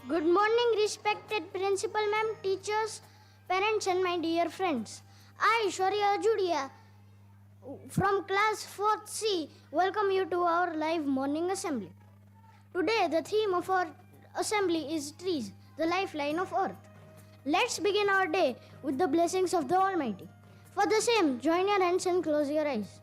Good morning, respected principal ma'am, teachers, parents, and my dear friends. I, Shwarya Judia, from class 4th C, welcome you to our live morning assembly. Today, the theme of our assembly is trees, the lifeline of earth. Let's begin our day with the blessings of the Almighty. For the same, join your hands and close your eyes.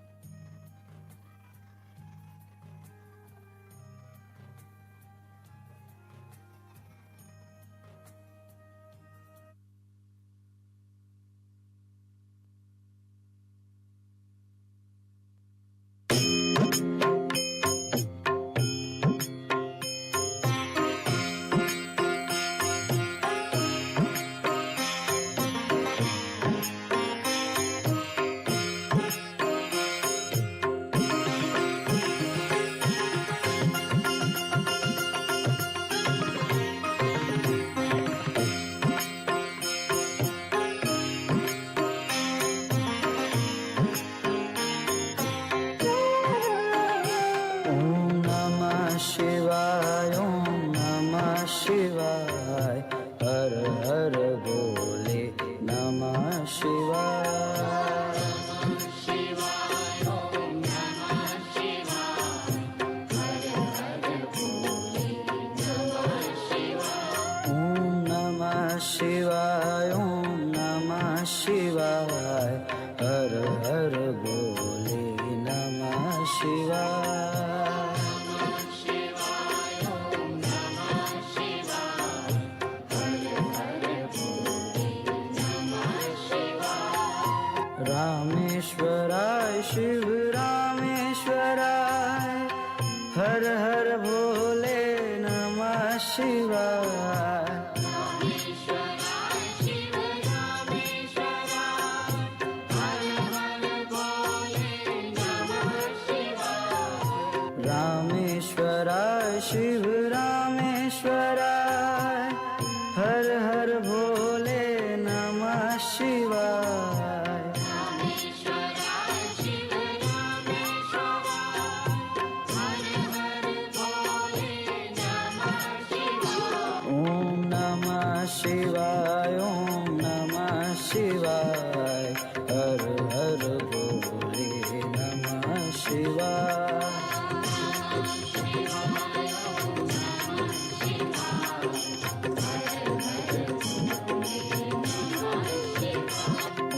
शिवाय ओम नमः शिवाय हर हर भोले नमः शिवाय ओम नमः शिवाय ओम नमः शिवाय हर हर भोले नमः शिवाय रामेश्वराय शिव रामेश्वराय हर हर भोले नमः शिवाय रामेश्वराय शिव रामेश्वराय हर हर भोले नमः शिवाय ओम नमः शिवाय ओम नमः शिवाय हर हर भोले नमः शिवाय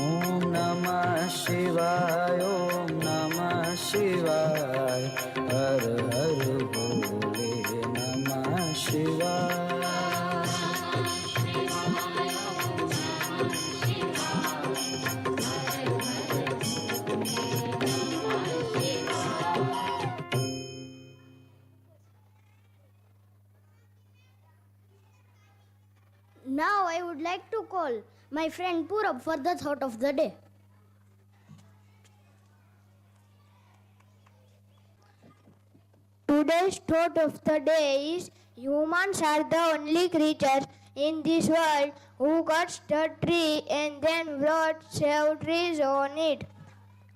ओम नमः शिवाय ओम नमः शिवाय हर हर भोले नमः शिवाय Now I would like to call my friend Purab for the thought of the day. Today's thought of the day is humans are the only creatures in this world who cuts the tree and then wrote save trees on it.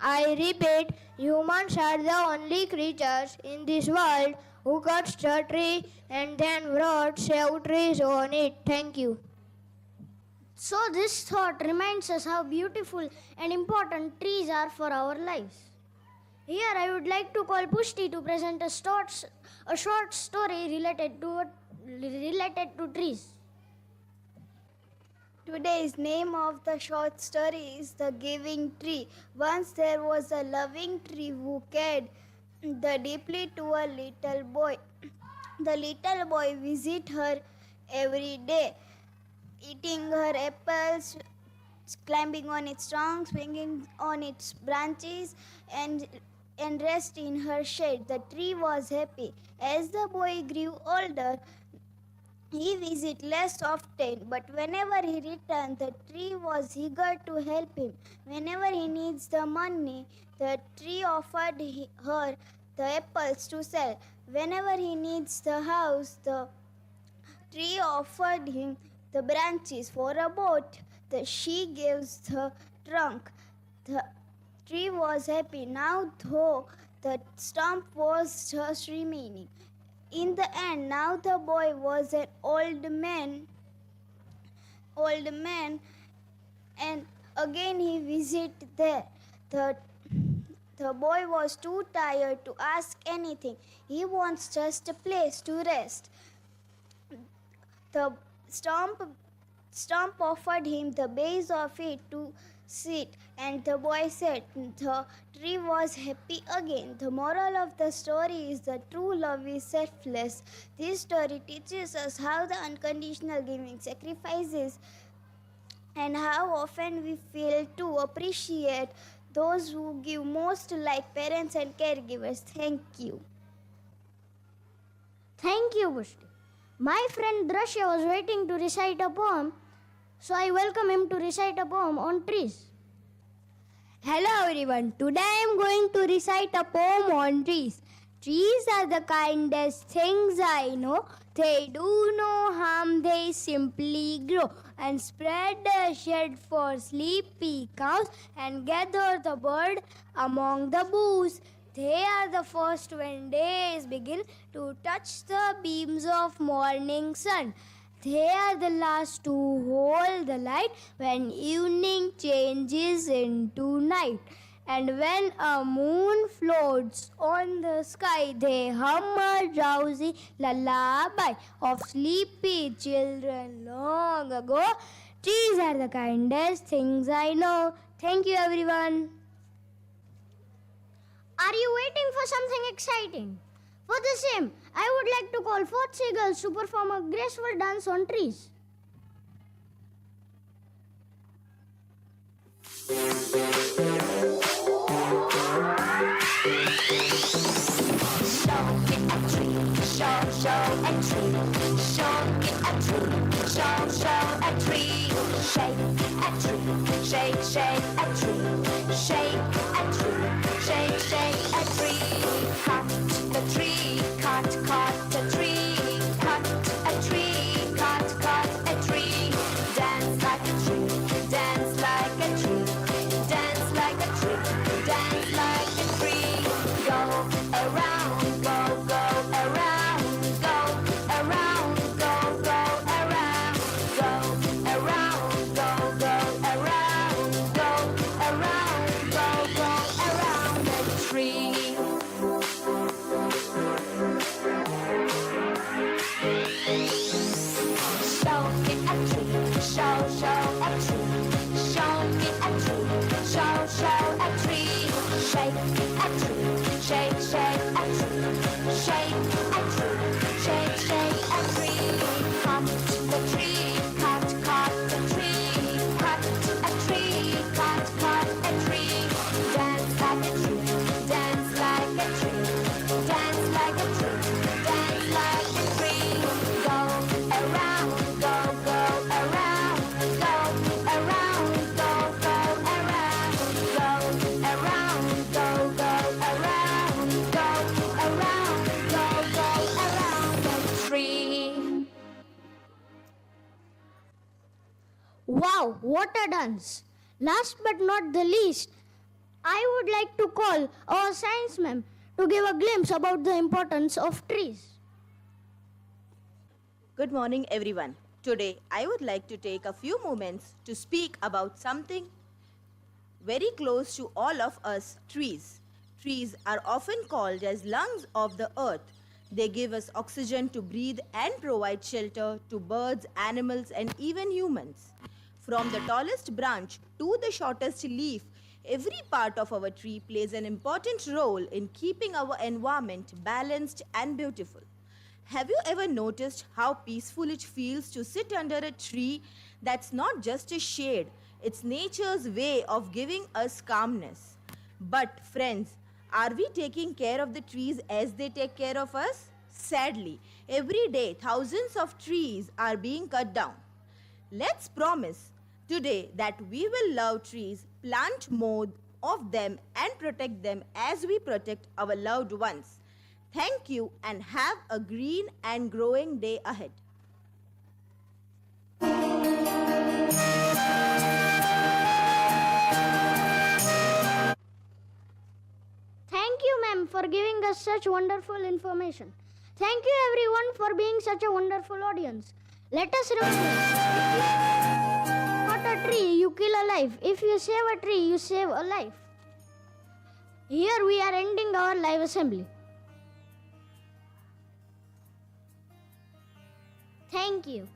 I repeat, humans are the only creatures in this world who cuts the tree and then wrote save trees on it. Thank you. So this thought reminds us how beautiful and important trees are for our lives. Here I would like to call Pushti to present a short story related to trees. Today's name of the short story is The Giving Tree. Once there was a loving tree who cared deeply to a little boy. The little boy visited her every day, eating her apples, climbing on its trunk, swinging on its branches, and rest in her shade. The tree was happy. As the boy grew older, he visited less often, but whenever he returned, the tree was eager to help him. Whenever he needs the money, the tree offered her the apples to sell. Whenever he needs the house, the tree offered him the branches for a boat. She gives the trunk. The tree was happy now, though the stump was just remaining. In the end, now the boy was an old man, and again he visited there. The the boy was too tired to ask anything. He wants just a place to rest. The stump offered him the base of it to sit, and the boy said the tree was happy again. The moral of the story is that true love is selfless. This story teaches us how the unconditional giving sacrifices and how often we fail to appreciate those who give most, like parents and caregivers. Thank you. Thank you, Pushti. My friend Drashya was waiting to recite a poem, so I welcome him to recite a poem on trees. Hello everyone, today I am going to recite a poem on trees. Trees are the kindest things I know. They do no harm, they simply grow and spread the shade for sleepy cows and gather the bird among the boughs. They are the first when days begin to touch the beams of morning sun. They are the last to hold the light when evening changes into night. And when a moon floats on the sky, they hum a drowsy lullaby of sleepy children long ago. Trees are the kindest things I know. Thank you, everyone. Are you waiting for something exciting? For the same, I would like to call forth seagulls to perform a graceful dance on trees. Wow, what a dance! Last but not the least, I would like to call our science ma'am to give a glimpse about the importance of trees. Good morning, everyone. Today, I would like to take a few moments to speak about something very close to all of us, trees. Trees are often called as lungs of the earth. They give us oxygen to breathe and provide shelter to birds, animals, and even humans. From the tallest branch to the shortest leaf, every part of our tree plays an important role in keeping our environment balanced and beautiful. Have you ever noticed how peaceful it feels to sit under a tree that's not just a shade, it's nature's way of giving us calmness? But friends, are we taking care of the trees as they take care of us? Sadly, every day thousands of trees are being cut down. Let's promise today that we will love trees, plant more of them and protect them as we protect our loved ones. Thank you and have a green and growing day ahead. Thank you, ma'am, for giving us such wonderful information. Thank you everyone for being such a wonderful audience. Let us remember, if you cut a tree, you kill a life. If you save a tree, you save a life. Here we are ending our live assembly. Thank you.